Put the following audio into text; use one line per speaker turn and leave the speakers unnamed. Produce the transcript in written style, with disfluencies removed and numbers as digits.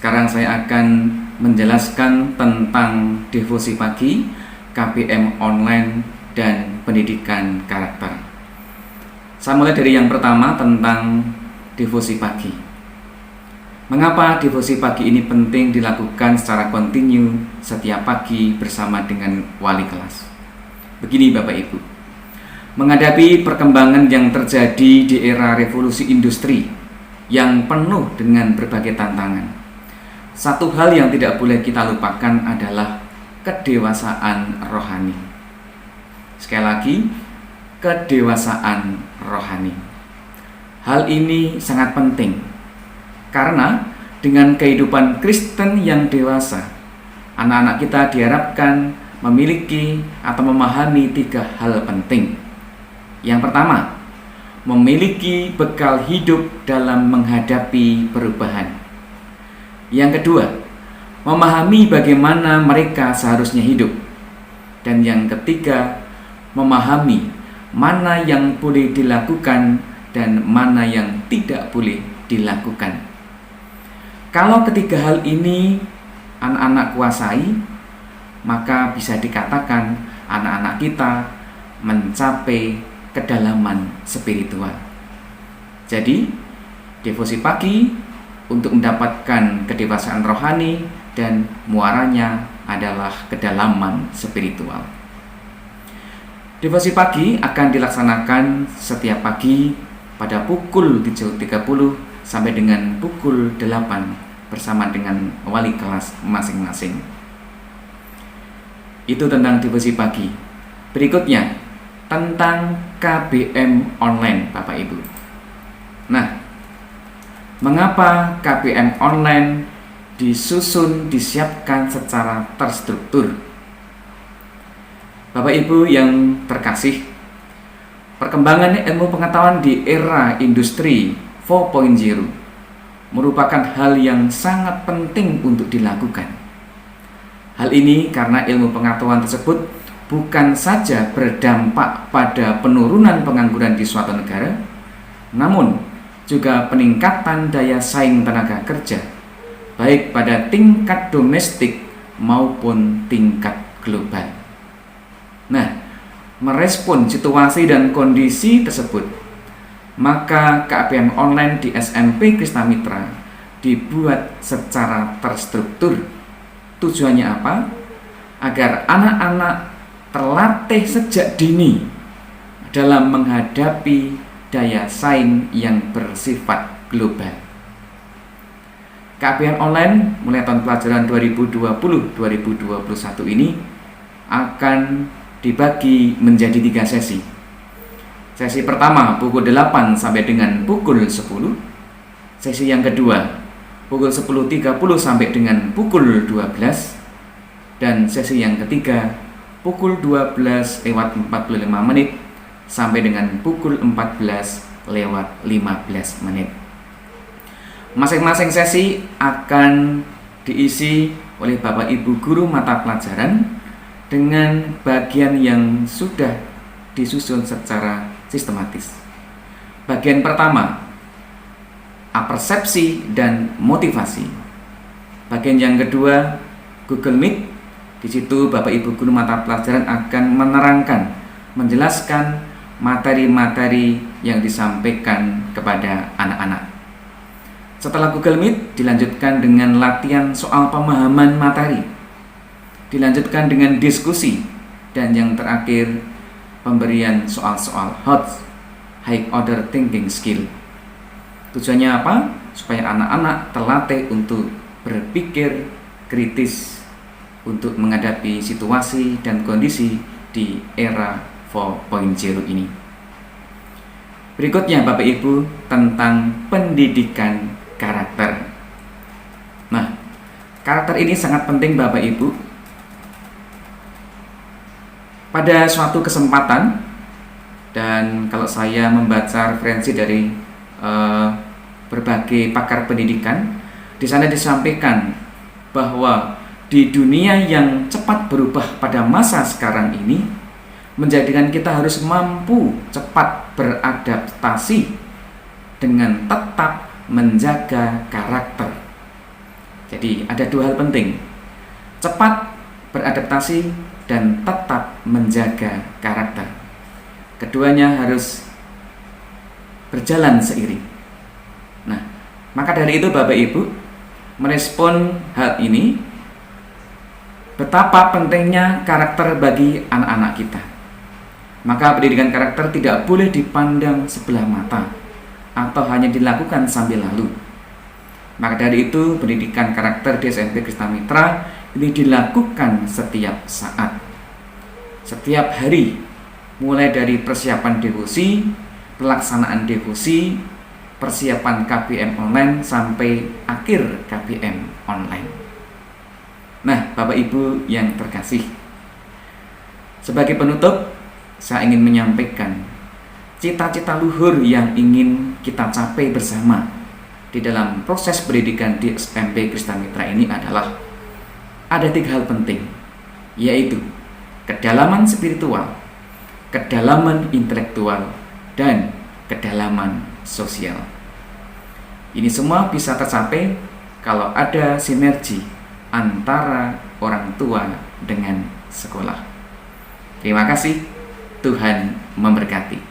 Sekarang saya akan menjelaskan tentang devosi pagi, KBM online, dan pendidikan karakter. Saya mulai dari yang pertama tentang devosi pagi. Mengapa devosi pagi ini penting dilakukan secara kontinu setiap pagi bersama dengan wali kelas? Begini Bapak Ibu, menghadapi perkembangan yang terjadi di era revolusi industri yang penuh dengan berbagai tantangan, satu hal yang tidak boleh kita lupakan adalah kedewasaan rohani. Sekali lagi, kedewasaan rohani. Hal ini sangat penting karena dengan kehidupan Kristen yang dewasa, anak-anak kita diharapkan memiliki atau memahami 3 hal penting. Yang pertama, memiliki bekal hidup dalam menghadapi perubahan. Yang kedua, memahami bagaimana mereka seharusnya hidup. Dan yang ketiga, memahami mana yang boleh dilakukan dan mana yang tidak boleh dilakukan. Kalau ketiga hal ini anak-anak kuasai, maka bisa dikatakan anak-anak kita mencapai kedalaman spiritual. Jadi, devosi pagi untuk mendapatkan kedewasaan rohani dan muaranya adalah kedalaman spiritual. Devosi pagi akan dilaksanakan setiap pagi pada pukul 7.30 sampai dengan pukul 8 bersama dengan wali kelas masing-masing. Itu tentang devosi pagi. Berikutnya tentang KBM online Bapak Ibu. Nah, mengapa KBM online disiapkan secara terstruktur? Bapak Ibu yang terkasih, perkembangan ilmu pengetahuan di era industri 4.0 merupakan hal yang sangat penting untuk dilakukan. Hal ini karena ilmu pengetahuan tersebut bukan saja berdampak pada penurunan pengangguran di suatu negara, namun juga peningkatan daya saing tenaga kerja, baik pada tingkat domestik maupun tingkat global. Nah, merespon situasi dan kondisi tersebut, maka KBM online di SMP Krishna Mitra dibuat secara terstruktur. Tujuannya apa? Agar anak-anak terlatih sejak dini dalam menghadapi daya saing yang bersifat global. KBM online mulai tahun pelajaran 2020-2021 ini akan dibagi menjadi 3 sesi. Sesi pertama pukul 8 sampai dengan pukul 10. Sesi yang kedua pukul 10.30 sampai dengan pukul 12. Dan sesi yang ketiga pukul 12:45 sampai dengan pukul 14:15. Masing-masing sesi akan diisi oleh Bapak Ibu guru mata pelajaran dengan bagian yang sudah disusun secara sistematis. Bagian pertama, apersepsi dan motivasi. Bagian yang kedua, Google Meet. Di situ Bapak Ibu guru mata pelajaran akan menerangkan, menjelaskan materi-materi yang disampaikan kepada anak-anak. Setelah Google Meet, dilanjutkan dengan latihan soal pemahaman materi. Dilanjutkan dengan diskusi, dan yang terakhir pemberian soal-soal high order thinking skill. Tujuannya apa? Supaya anak-anak terlatih untuk berpikir kritis untuk menghadapi situasi dan kondisi di era 4.0 ini. Berikutnya Bapak Ibu tentang pendidikan karakter. Nah, karakter ini sangat penting Bapak Ibu. Pada suatu kesempatan, dan kalau saya membaca referensi dari berbagai pakar pendidikan, di sana disampaikan bahwa di dunia yang cepat berubah pada masa sekarang ini, menjadikan kita harus mampu cepat beradaptasi dengan tetap menjaga karakter. Jadi ada dua hal penting: cepat beradaptasi dan tetap menjaga karakter. Keduanya harus berjalan seiring. Nah, maka dari itu Bapak Ibu merespon hal ini, betapa pentingnya karakter bagi anak-anak kita. Maka pendidikan karakter tidak boleh dipandang sebelah mata atau hanya dilakukan sambil lalu. Maka dari itu pendidikan karakter di SMP Krista Mitra ini dilakukan setiap saat, setiap hari, mulai dari persiapan devosi, pelaksanaan devosi, persiapan KBM online sampai akhir KBM online. Nah, Bapak Ibu yang terkasih, sebagai penutup saya ingin menyampaikan cita-cita luhur yang ingin kita capai bersama di dalam proses pendidikan di SMP Krista Mitra ini adalah ada 3 hal penting, yaitu kedalaman spiritual, kedalaman intelektual, dan kedalaman sosial. Ini semua bisa tercapai kalau ada sinergi antara orang tua dengan sekolah. Terima kasih, Tuhan memberkati.